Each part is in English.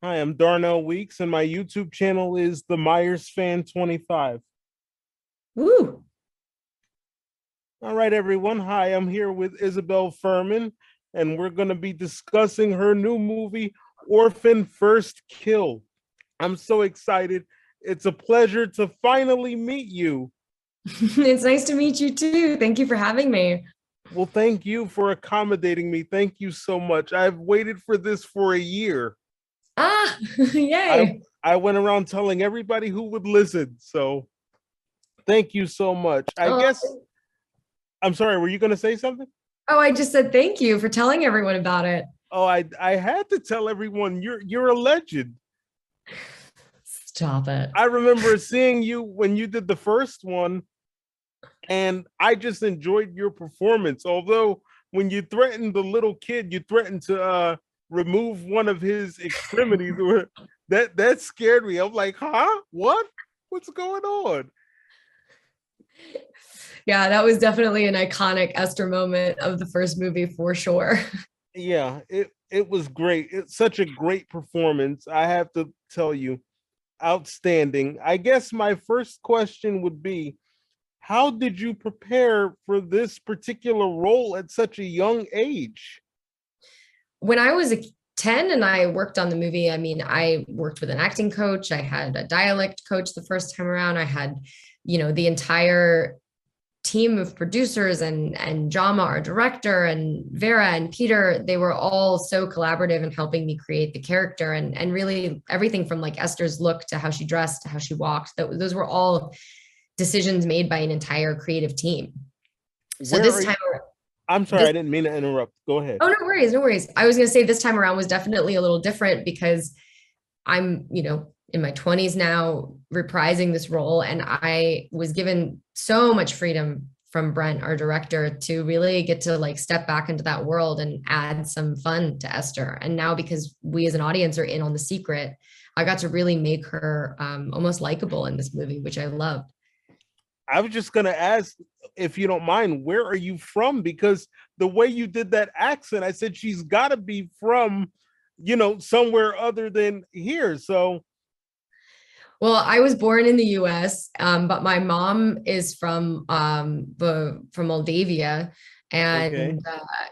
Hi, I'm Darnell Weeks, and my YouTube channel is The Myers Fan 25. Woo! All right, everyone. Hi, I'm here with Isabelle Fuhrman, and we're going to be discussing her new movie, Orphan First Kill. I'm so excited. It's a pleasure to finally meet you. It's nice to meet you too. Thank you for having me. Well, thank you for accommodating me. Thank you so much. I've waited for this for a year. Ah, I yay. I went around telling everybody who would listen. So thank you so much. I Oh, guess I'm sorry, were you going to say something? I just said thank you for telling everyone about it. Oh, I had to tell everyone you're a legend. Stop it. I remember seeing you when you did the first one, and I just enjoyed your performance. Although when you threatened the little kid, you threatened to remove one of his extremities. That scared me. I'm like, huh? What? What's going on? Yeah, that was definitely an iconic Esther moment of the first movie for sure. Yeah, it was great. It's such a great performance. I have to tell you, outstanding. I guess my first question would be, how did you prepare for this particular role at such a young age? When I was 10 and I worked on the movie, I worked with an acting coach. I had a dialect coach the first time around. I had, the entire team of producers and Jama, our director, and Vera and Peter, they were all so collaborative in helping me create the character and really everything from like Esther's look to how she dressed to how she walked. Those were all decisions made by an entire creative team. So Where this are you? time, I'm sorry, this I didn't mean to interrupt. Go ahead. oh, no worries, no worries. I was going to say this time around was definitely a little different because I'm, in my 20s now, reprising this role. And I was given so much freedom from Brent, our director, to really get to like step back into that world and add some fun to Esther. And now, because we as an audience are in on the secret, I got to really make her almost likable in this movie, which I loved. I was just gonna ask, if you don't mind, where are you from? Because the way you did that accent, I said she's got to be from, somewhere other than here. So Well, I was born in the U.S., but my mom is from Moldavia, okay.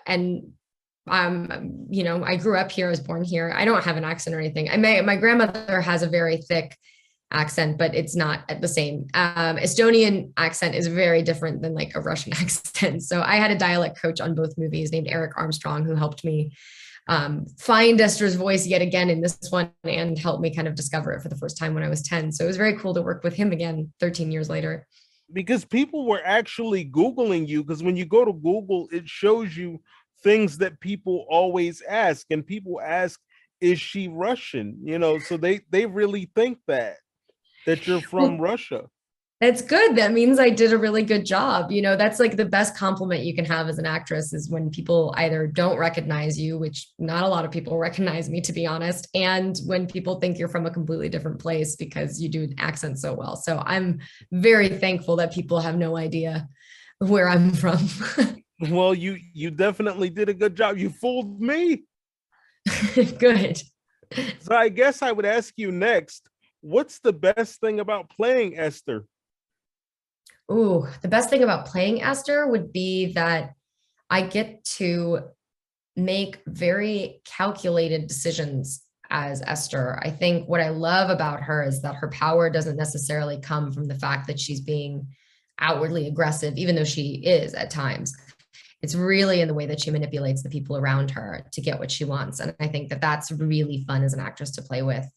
and I grew up here. I was born here. I don't have an accent or anything. My grandmother has a very thick accent, but it's not the same. Estonian accent is very different than like a Russian accent. So I had a dialect coach on both movies named Eric Armstrong who helped me find Esther's voice yet again in this one and help me kind of discover it for the first time when I was 10. So it was very cool to work with him again 13 years later. Because people were actually Googling you, because when you go to Google, it shows you things that people always ask, and people ask, is she Russian? So they really think that you're from Well, Russia. that's good. That means I did a really good job. That's like the best compliment you can have as an actress is when people either don't recognize you, which not a lot of people recognize me, to be honest, and when people think you're from a completely different place because you do an accent so well. So I'm very thankful that people have no idea where I'm from. Well, you definitely did a good job. You fooled me. Good. So I guess I would ask you next, what's the best thing about playing Esther? Ooh, the best thing about playing Esther would be that I get to make very calculated decisions as Esther. I think what I love about her is that her power doesn't necessarily come from the fact that she's being outwardly aggressive, even though she is at times. It's really in the way that she manipulates the people around her to get what she wants. And I think that that's really fun as an actress to play with.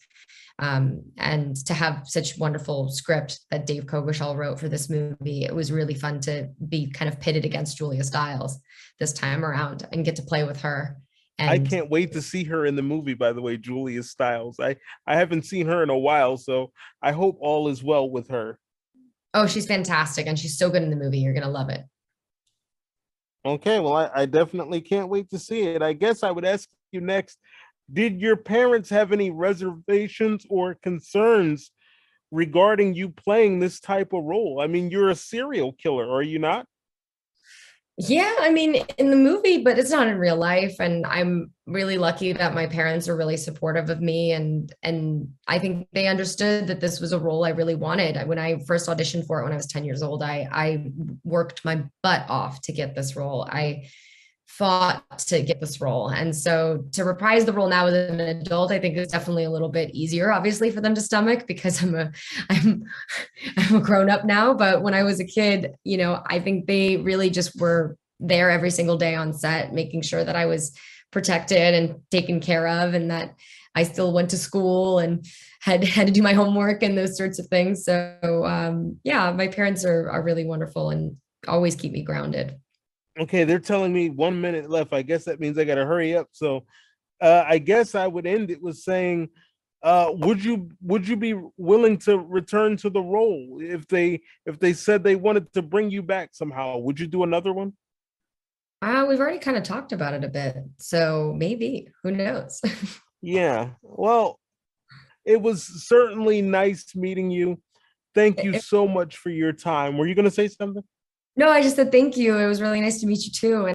And to have such wonderful script that Dave Kogashal wrote for this movie, it was really fun to be kind of pitted against Julia Stiles this time around and get to play with her. I And can't wait to see her in the movie, by the way, Julia Stiles. I haven't seen her in a while, so I hope all is well with her. oh, she's fantastic and she's so good in the movie. You're gonna love it. Okay, well, I definitely can't wait to see it. I guess I would ask you next, did your parents have any reservations or concerns regarding you playing this type of role? I mean, you're a serial killer, are you not? Yeah, I mean, in the movie, but it's not in real life. And I'm really lucky that my parents are really supportive of me, and I think they understood that this was a role I really wanted. When I first auditioned for it when I was 10 years old, I worked my butt off to get this role. I fought to get this role. And so to reprise the role now as an adult, I think is definitely a little bit easier, obviously, for them to stomach because I'm I'm a grown up now. But when I was a kid, I think they really just were there every single day on set, making sure that I was protected and taken care of, and that I still went to school and had to do my homework and those sorts of things. So yeah, my parents are really wonderful and always keep me grounded. Okay, they're telling me 1 minute left. I guess that means I gotta hurry up. So I guess I would end it with saying, would you be willing to return to the role if they said they wanted to bring you back somehow? Would you do another one? We've already kind of talked about it a bit, so maybe, who knows? Yeah. Well, it was certainly nice meeting you. Thank you so much for your time. Were you going to say something? No, I just said thank you. It was really nice to meet you too.